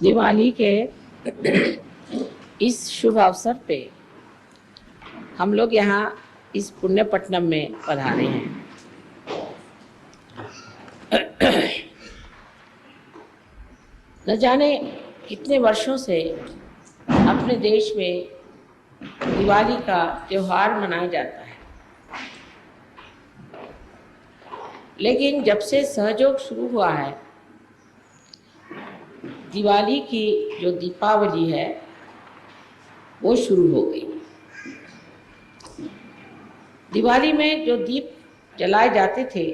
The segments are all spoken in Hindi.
दिवाली के इस शुभ अवसर पे हम लोग यहाँ इस पुण्यपट्टनम में पधारे हैं। न जाने कितने वर्षों से अपने देश में दिवाली का त्योहार मनाया जाता है, लेकिन जब से सहयोग शुरू हुआ है, दिवाली की जो दीपावली है वो शुरू हो गई। दिवाली में जो दीप जलाए जाते थे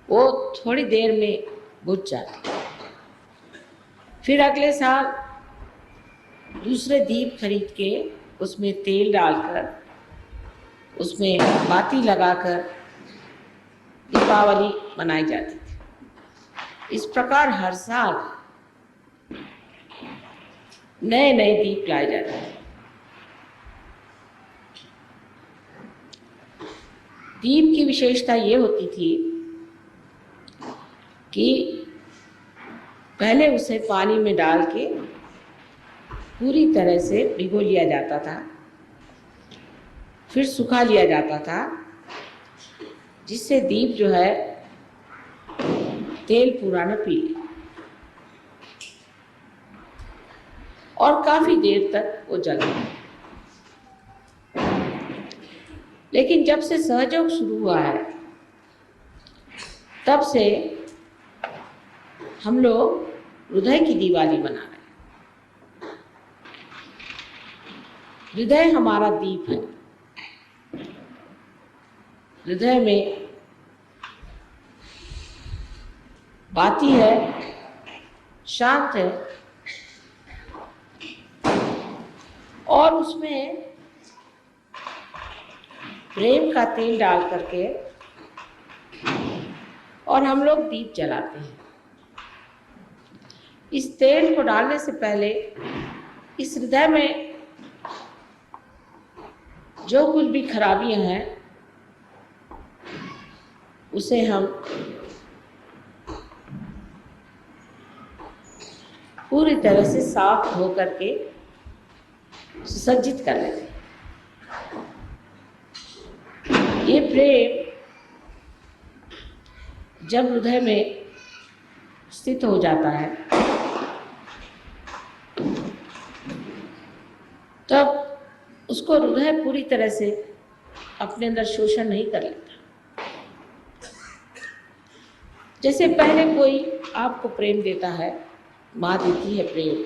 वो थोड़ी देर में बुझ जाते, फिर अगले साल दूसरे दीप खरीद के उसमें तेल डालकर उसमें बाती लगाकर दीपावली मनाई जाती थी। इस प्रकार हर साल नए नए दीप लाए जाते थे। दीप की विशेषता ये होती थी कि पहले उसे पानी में डाल के पूरी तरह से भिगो लिया जाता था, फिर सुखा लिया जाता था, जिससे दीप जो है तेल पूरा न पी ले और काफी देर तक वो जले। लेकिन जब से सहयोग शुरू हुआ है तब से हम लोग हृदय की दिवाली मना रहे हैं। हृदय हमारा दीप है। हृदय में बाती है, शांत है और उसमें प्रेम का तेल डाल करके और हम लोग दीप जलाते हैं। इस तेल को डालने से पहले इस हृदय में जो कुछ भी खराबियां हैं उसे हम पूरी तरह से साफ धो करके सुसज्जित कर लेते हैं। ये प्रेम जब हृदय में स्थित हो जाता है तब उसको हृदय पूरी तरह से अपने अंदर शोषण नहीं कर लेता। जैसे पहले कोई आपको प्रेम देता है, माँ देती है प्रेम,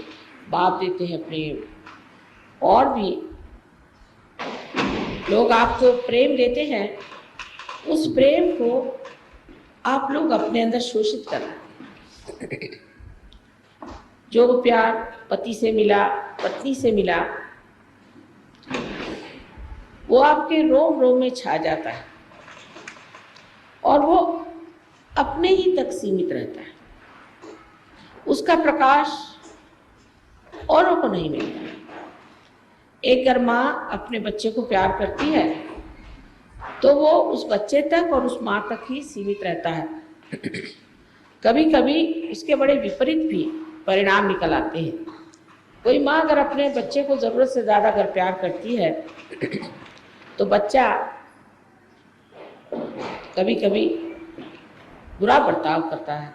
बाप देते हैं प्रेम, और भी लोग आपको प्रेम देते हैं, उस प्रेम को आप लोग अपने अंदर शोषित कर लेते हैं। जो प्यार पति से मिला, पत्नी से मिला, वो आपके रोम रोम में छा जाता है और वो अपने ही तक सीमित रहता है। उसका प्रकाश औरों को नहीं मिलता। एक अगर माँ अपने बच्चे को प्यार करती है तो वो उस बच्चे तक और उस माँ तक ही सीमित रहता है। कभी कभी उसके बड़े विपरीत भी परिणाम निकल आते हैं। कोई माँ अगर अपने बच्चे को ज़रूरत से ज़्यादा अगर प्यार करती है तो बच्चा कभी कभी बुरा बर्ताव करता है,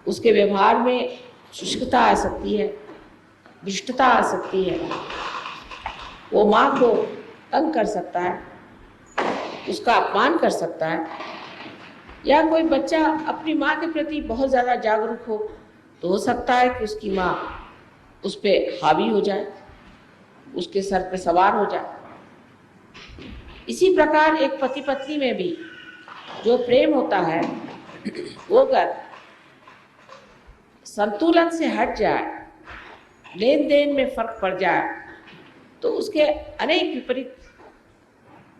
उसके व्यवहार में शुष्कता आ सकती है, दुष्टता आ सकती है, वो माँ को तंग कर सकता है, उसका अपमान कर सकता है। या कोई बच्चा अपनी माँ के प्रति बहुत ज़्यादा जागरूक हो तो हो सकता है कि उसकी माँ उस पर हावी हो जाए, उसके सर पे सवार हो जाए। इसी प्रकार एक पति पत्नी में भी जो प्रेम होता है वो अगर संतुलन से हट जाए, लेन देन में फर्क पड़ जाए, तो उसके अनेक विपरीत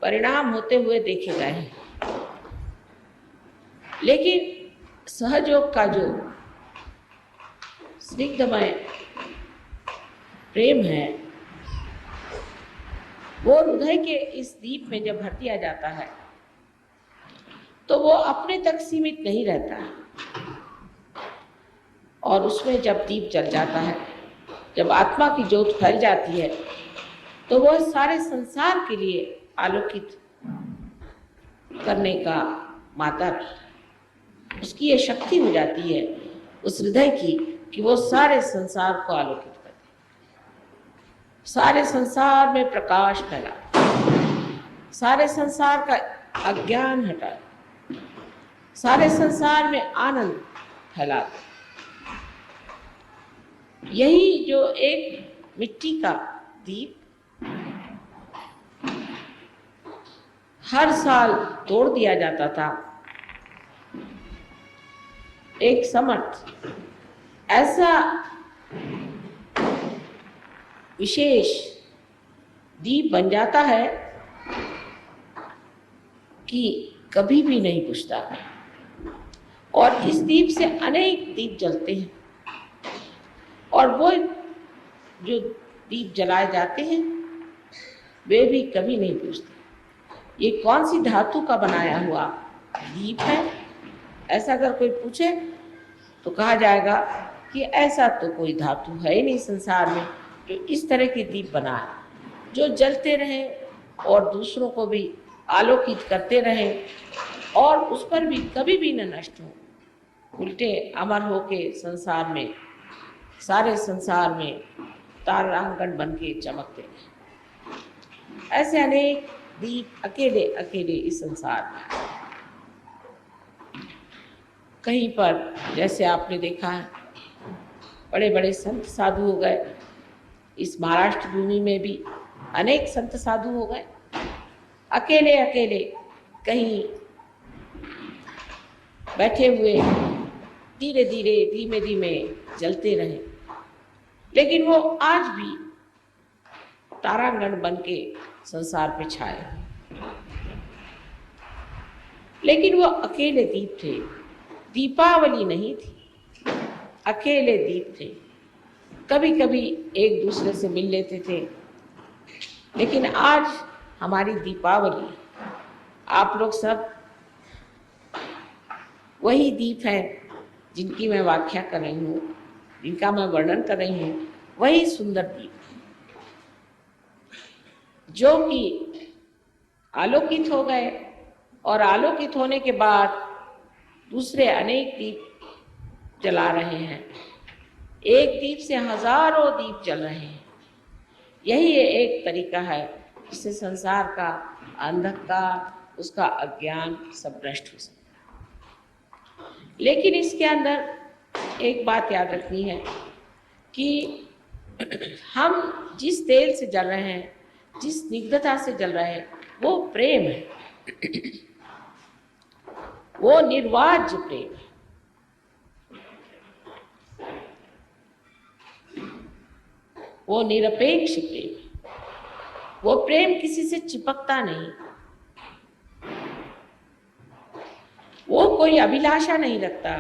परिणाम होते हुए देखे गए हैं। लेकिन सहयोग का जो स्निग्धमय प्रेम है वो हृदय के इस दीप में जब भर दिया जाता है तो वो अपने तक सीमित नहीं रहता है। और उसमें जब दीप जल जाता है, जब आत्मा की ज्योत फैल जाती है, तो वह सारे संसार के लिए आलोकित करने का माध्यम, उसकी ये शक्ति हो जाती है उस हृदय की कि वो सारे संसार को आलोकित कर दे, सारे संसार में प्रकाश फैला, सारे संसार का अज्ञान हटा, सारे संसार में आनंद फैला दे। यही जो एक मिट्टी का दीप हर साल तोड़ दिया जाता था, एक समर्थ ऐसा विशेष दीप बन जाता है कि कभी भी नहीं बुझता। और इस दीप से अनेक दीप जलते हैं, और वो जो दीप जलाए जाते हैं वे भी कभी नहीं बुझते। ये कौन सी धातु का बनाया हुआ दीप है, ऐसा अगर कोई पूछे तो कहा जाएगा कि ऐसा तो कोई धातु है ही नहीं संसार में जो इस तरह के दीप बनाए, जो जलते रहे और दूसरों को भी आलोकित करते रहे और उस पर भी कभी भी न नष्ट हो, उल्टे अमर होके संसार में, सारे संसार में तारांगण बन के चमकते रहे। ऐसे अनेक दीप अकेले अकेले इस संसार में। कहीं पर जैसे आपने देखा है बड़े बड़े संत साधु हो गए, इस महाराष्ट्र भूमि में भी अनेक संत साधु हो गए, अकेले अकेले कहीं बैठे हुए धीरे धीरे धीमे धीमे जलते रहे, लेकिन वो आज भी तारागण बन के संसार पे छाए। लेकिन वो अकेले दीप थे, दीपावली नहीं थी, अकेले दीप थे। कभी कभी एक दूसरे से मिल लेते थे, लेकिन आज हमारी दीपावली, आप लोग सब वही दीप हैं जिनकी मैं व्याख्या कर रही हूँ, जिनका मैं वर्णन कर रही हूँ, वही सुंदर दीप जो कि आलोकित हो गए, और आलोकित होने के बाद दूसरे अनेक दीप जला रहे हैं। एक दीप से हजारों दीप जल रहे हैं। यही एक तरीका है जिससे संसार का अंधकार, उसका अज्ञान सब नष्ट हो सकता है। लेकिन इसके अंदर एक बात याद रखनी है कि हम जिस तेल से जल रहे हैं, जिस स्निग्धता से जल रहे हैं, वो प्रेम है, वो निर्वाज्य प्रेम है। वो निरपेक्ष प्रेम है। वो प्रेम किसी से चिपकता नहीं, वो कोई अभिलाषा नहीं रखता,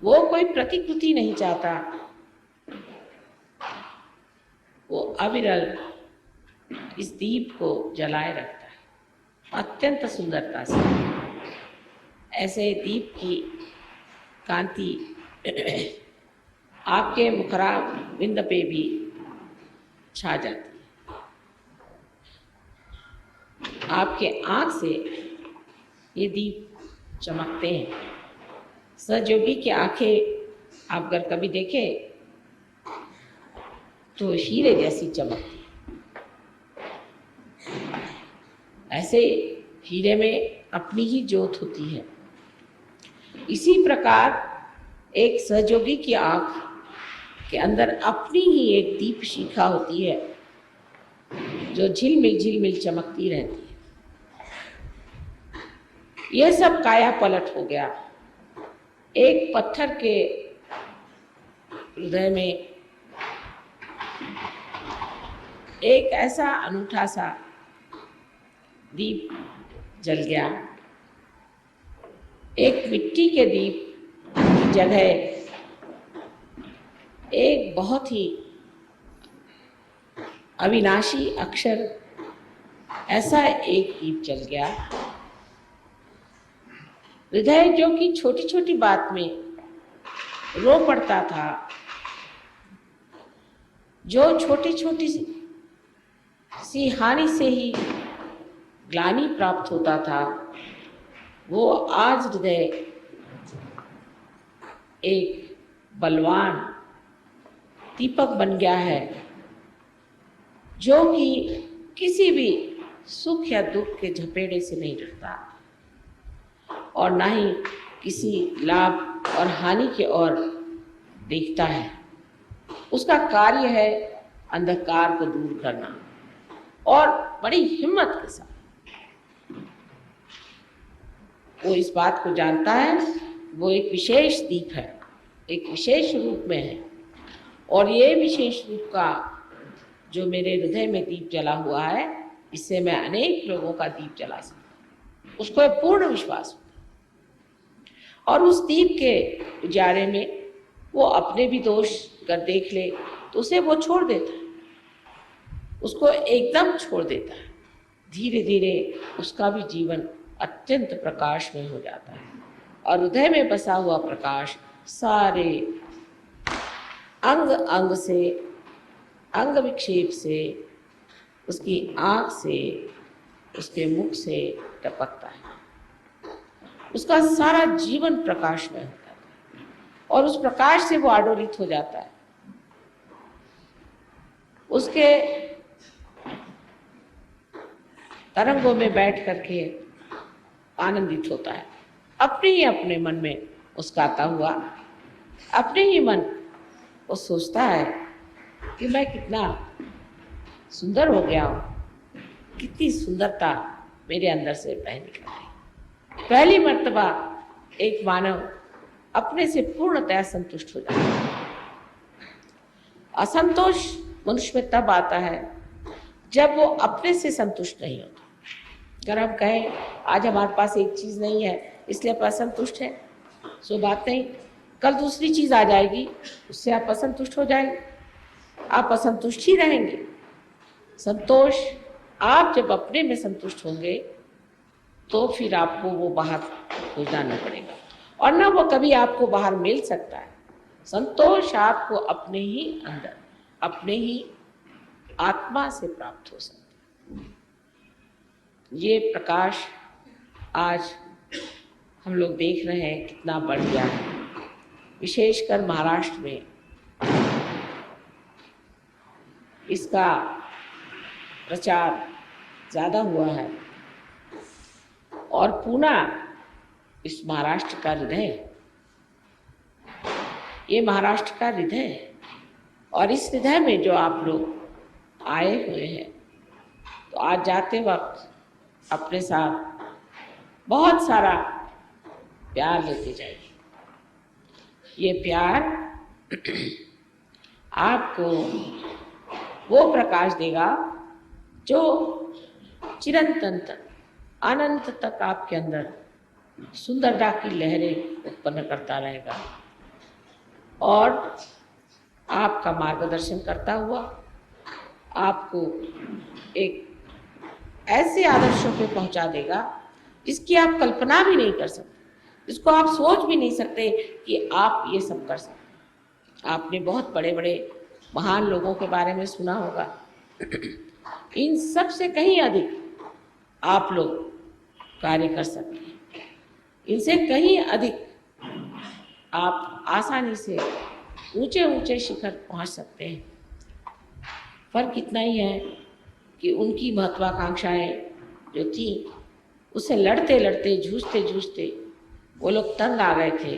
वो कोई प्रतिकृति नहीं चाहता, वो अविरल इस दीप को जलाए रखता है अत्यंत सुंदरता से। ऐसे दीप की कांति आपके मुखरा बिंद पे भी छा जाती है। आपके आँख से ये दीप चमकते हैं। सहयोगी की आंखें आप अगर कभी देखें तो हीरे जैसी चमकती है। ऐसे हीरे में अपनी ही ज्योत होती है। इसी प्रकार एक सहयोगी की आंख के अंदर अपनी ही एक दीप शिखा होती है जो झिलमिल चमकती रहती है। यह सब काया पलट हो गया। एक पत्थर के हृदय में एक ऐसा अनूठा सा दीप जल गया। एक मिट्टी के दीप की जगह एक बहुत ही अविनाशी अक्षर ऐसा एक दीप जल गया हृदय जो कि छोटी छोटी बात में रो पड़ता था, जो छोटी छोटी सी हानि से ही ग्लानि प्राप्त होता था, वो आज हृदय एक बलवान दीपक बन गया है, जो कि किसी भी सुख या दुख के झपेड़े से नहीं डरता और ना ही किसी लाभ और हानि की ओर देखता है। उसका कार्य है अंधकार को दूर करना, और बड़ी हिम्मत के साथ वो इस बात को जानता है वो एक विशेष दीप है, एक विशेष रूप में है, और ये विशेष रूप का जो मेरे हृदय में दीप जला हुआ है, इससे मैं अनेक लोगों का दीप जला सकता हूँ। उसको पूर्ण विश्वास होता, और उस दीप के उजाले में वो अपने भी दोष अगर देख ले तो उसे वो छोड़ देता है, उसको एकदम छोड़ देता है। धीरे धीरे उसका भी जीवन अत्यंत प्रकाशमय हो जाता है, और हृदय में बसा हुआ प्रकाश सारे अंग अंग से, अंग विक्षेप से, उसकी आँख से, उसके मुख से टपकता है। उसका सारा जीवन प्रकाशमय होता है, और उस प्रकाश से वो आडोलित हो जाता है। उसके तरंगों में बैठ करके आनंदित होता है, अपने ही अपने मन में मुस्कुराता हुआ, अपने ही मन वो सोचता है कि मैं कितना सुंदर हो गया हूँ, कितनी सुंदरता मेरे अंदर से बह निकल गई। पहली मर्तबा एक मानव अपने से पूर्णतः संतुष्ट हो जाता है। असंतोष मनुष्य में तब आता है जब वो अपने से संतुष्ट नहीं होता। अगर हम कहें आज हमारे पास एक चीज़ नहीं है इसलिए आप असंतुष्ट हैं, सो बात नहीं, कल दूसरी चीज़ आ जाएगी उससे आप असंतुष्ट हो जाएंगे, आप असंतुष्ट ही रहेंगे। संतोष आप जब अपने में संतुष्ट होंगे तो फिर आपको वो बाहर खोजना न पड़ेगा, और ना वो कभी आपको बाहर मिल सकता है। संतोष आपको अपने ही अंदर, अपने ही आत्मा से प्राप्त हो सकता है। ये प्रकाश आज हम लोग देख रहे हैं कितना बढ़ गया है, विशेषकर महाराष्ट्र में इसका प्रचार ज़्यादा हुआ है, और पूना इस महाराष्ट्र का हृदय, ये महाराष्ट्र का हृदय है, और इस हृदय में जो आप लोग आए हुए हैं, तो आज जाते वक्त अपने साथ बहुत सारा प्यार लेते जाइए। ये प्यार आपको वो प्रकाश देगा जो चिरंतन तक, अनंत तक आपके अंदर सुंदरता की लहरें उत्पन्न करता रहेगा, और आपका मार्गदर्शन करता हुआ आपको एक ऐसे आदर्शों पे पहुंचा देगा जिसकी आप कल्पना भी नहीं कर सकते, जिसको आप सोच भी नहीं सकते कि आप ये सब कर सकते। आपने बहुत बड़े बड़े महान लोगों के बारे में सुना होगा, इन सब से कहीं अधिक आप लोग कार्य कर सकते हैं, इनसे कहीं अधिक आप आसानी से ऊंचे ऊंचे शिखर पहुंच सकते हैं। फर्क इतना ही है कि उनकी महत्वाकांक्षाएं जो थी उससे लड़ते लड़ते, जूझते जूझते वो लोग तंग आ गए थे,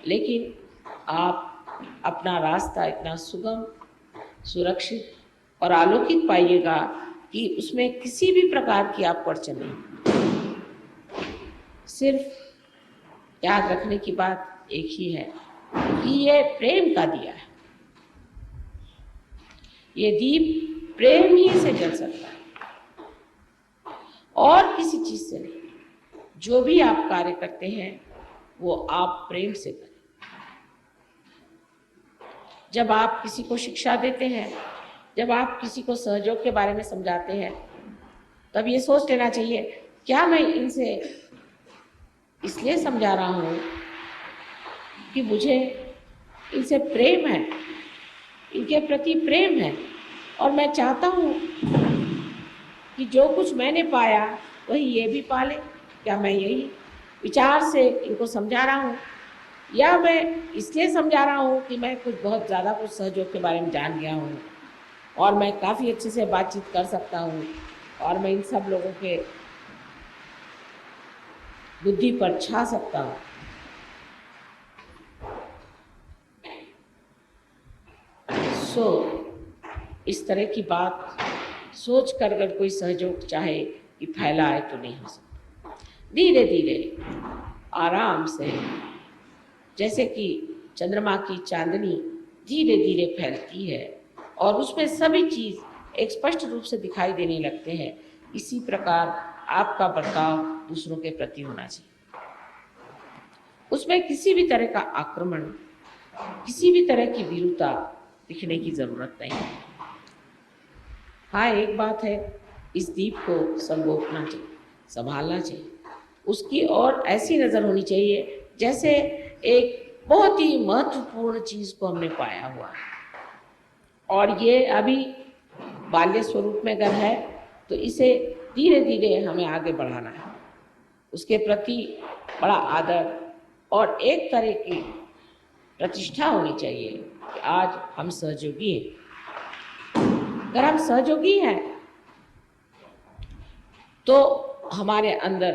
लेकिन आप अपना रास्ता इतना सुगम, सुरक्षित और आलोकित पाइएगा कि उसमें किसी भी प्रकार की आप अड़चन नहीं। सिर्फ याद रखने की बात एक ही है कि ये प्रेम का दिया है, ये दीप प्रेम ही से जल सकता है और किसी चीज से नहीं। जो भी आप कार्य करते हैं वो आप प्रेम से करें। जब आप किसी को शिक्षा देते हैं, जब आप किसी को सहयोग के बारे में समझाते हैं, तब ये सोच लेना चाहिए क्या मैं इनसे इसलिए समझा रहा हूँ कि मुझे इनसे प्रेम है, इनके प्रति प्रेम है, और मैं चाहता हूँ कि जो कुछ मैंने पाया वही ये भी पाले। क्या मैं यही विचार से इनको समझा रहा हूँ, या मैं इसलिए समझा रहा हूँ कि मैं कुछ बहुत ज़्यादा कुछ सहयोग के बारे में जान गया हूँ और मैं काफ़ी अच्छे से बातचीत कर सकता हूँ और मैं इन सब लोगों के बुद्धि पर छा सकता हूँ। इस तरह की बात सोच कर अगर कोई सहयोग चाहे कि फैलाए तो नहीं हो सकता। धीरे धीरे आराम से, जैसे कि चंद्रमा की चांदनी धीरे धीरे फैलती है और उसमें सभी चीज़ एक स्पष्ट रूप से दिखाई देने लगते हैं, इसी प्रकार आपका बर्ताव दूसरों के प्रति होना चाहिए। उसमें किसी भी तरह का आक्रमण, किसी भी तरह की विरूपता दिखने की जरूरत नहीं है। हाँ, एक बात है, इस दीप को संगोपना चाहिए, संभालना चाहिए, उसकी और ऐसी नज़र होनी चाहिए जैसे एक बहुत ही महत्वपूर्ण चीज़ को हमने पाया हुआ है और ये अभी बाल्य स्वरूप में अगर है तो इसे धीरे धीरे हमें आगे बढ़ाना है। उसके प्रति बड़ा आदर और एक तरह की प्रतिष्ठा होनी चाहिए कि आज हम सहयोगी हैं। अगर हम सहयोगी हैं तो हमारे अंदर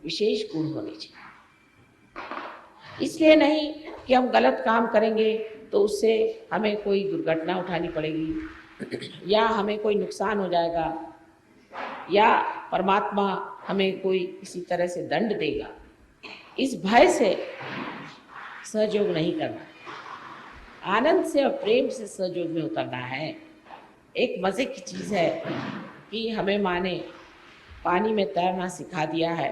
विशेष गुण होने चाहिए। इसलिए नहीं कि हम गलत काम करेंगे तो उससे हमें कोई दुर्घटना उठानी पड़ेगी या हमें कोई नुकसान हो जाएगा या परमात्मा हमें कोई किसी तरह से दंड देगा, इस भय से सहयोग नहीं करना। आनंद से और प्रेम से सहयोग में उतरना है। एक मज़े की चीज़ है कि हमें माँ ने पानी में तैरना सिखा दिया है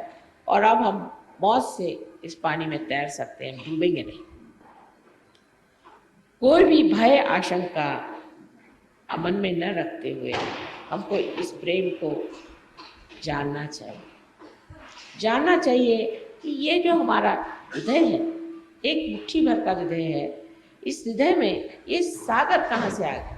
और अब हम मौज से इस पानी में तैर सकते हैं, डूबेंगे नहीं। कोई भी भय आशंका मन में न रखते हुए हमको इस प्रेम को जानना चाहिए कि ये जो हमारा हृदय है, एक मुट्ठी भर का हृदय है, इस हृदय में ये सागर कहाँ से आ गया।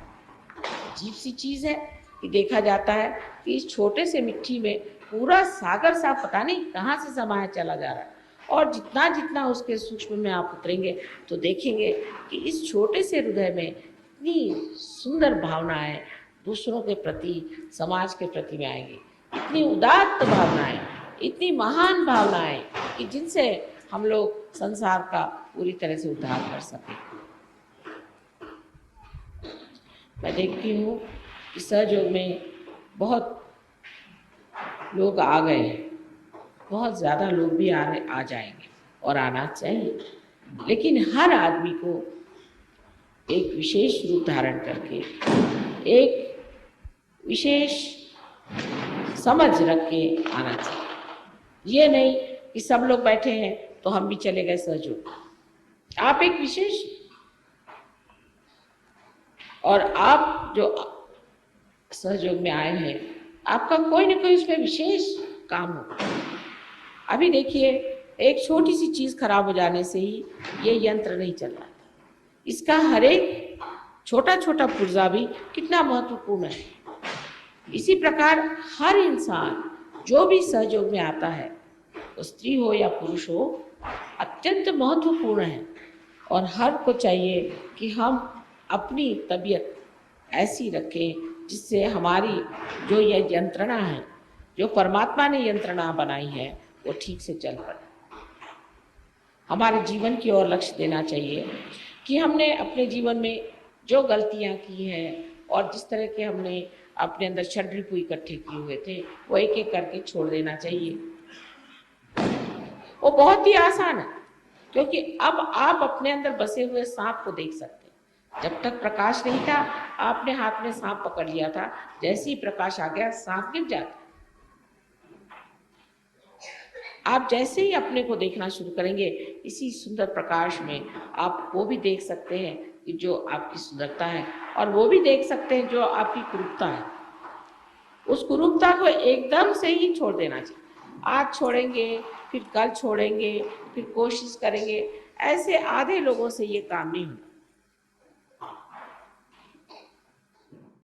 अजीब सी चीज़ है कि देखा जाता है कि इस छोटे से मिट्टी में पूरा सागर सा पता नहीं कहाँ से समाया चला जा रहा है और जितना जितना उसके सूक्ष्म में आप उतरेंगे तो देखेंगे कि इस छोटे से हृदय में इतनी सुंदर भावनाएं दूसरों के प्रति, समाज के प्रति में आएंगी, इतनी उदात्त भावनाएं, इतनी महान भावनाएं कि जिनसे हम लोग संसार का पूरी तरह से उद्धार कर सकें। मैं देखती हूँ कि सहयोग में बहुत लोग आ गए हैं, बहुत ज़्यादा लोग भी आ जाएंगे और आना चाहिए, लेकिन हर आदमी को एक विशेष रूप धारण करके, एक विशेष समझ रख के आना चाहिए। ये नहीं कि सब लोग बैठे हैं तो हम भी चले गए सहयोग। आप एक विशेष, और आप जो सहयोग में आए हैं आपका कोई ना कोई उसमें विशेष काम होगा। अभी देखिए, एक छोटी सी चीज़ खराब हो जाने से ही ये यंत्र नहीं चल रहा, इसका हर एक छोटा छोटा पुर्जा भी कितना महत्वपूर्ण है। इसी प्रकार हर इंसान जो भी सहयोग में आता है, वो स्त्री हो या पुरुष हो, अत्यंत महत्वपूर्ण है और हर को चाहिए कि हम अपनी तबीयत ऐसी रखें जिससे हमारी जो ये यंत्रणा है, जो परमात्मा ने यंत्रणा बनाई है, वो ठीक से चल पड़े। हमारे जीवन की ओर लक्ष्य देना चाहिए कि हमने अपने जीवन में जो गलतियां की हैं और जिस तरह के हमने अपने अंदर षड्रिपु इकट्ठे किए हुए थे, वो एक एक करके छोड़ देना चाहिए। वो बहुत ही आसान है, क्योंकि अब आप अपने अंदर बसे हुए सांप को देख सकते हैं। जब तक प्रकाश नहीं था, आपने हाथ में सांप पकड़ लिया था, जैसे ही प्रकाश आ गया सांप गिर जाता। आप जैसे ही अपने को देखना शुरू करेंगे, इसी सुंदर प्रकाश में आप वो भी देख सकते हैं कि जो आपकी सुंदरता है, और वो भी देख सकते हैं जो आपकी कुरूपता है। उस कुरूपता को एकदम से ही छोड़ देना चाहिए। आज छोड़ेंगे, फिर कल छोड़ेंगे, फिर कोशिश करेंगे, ऐसे आधे लोगों से ये काम नहीं होता।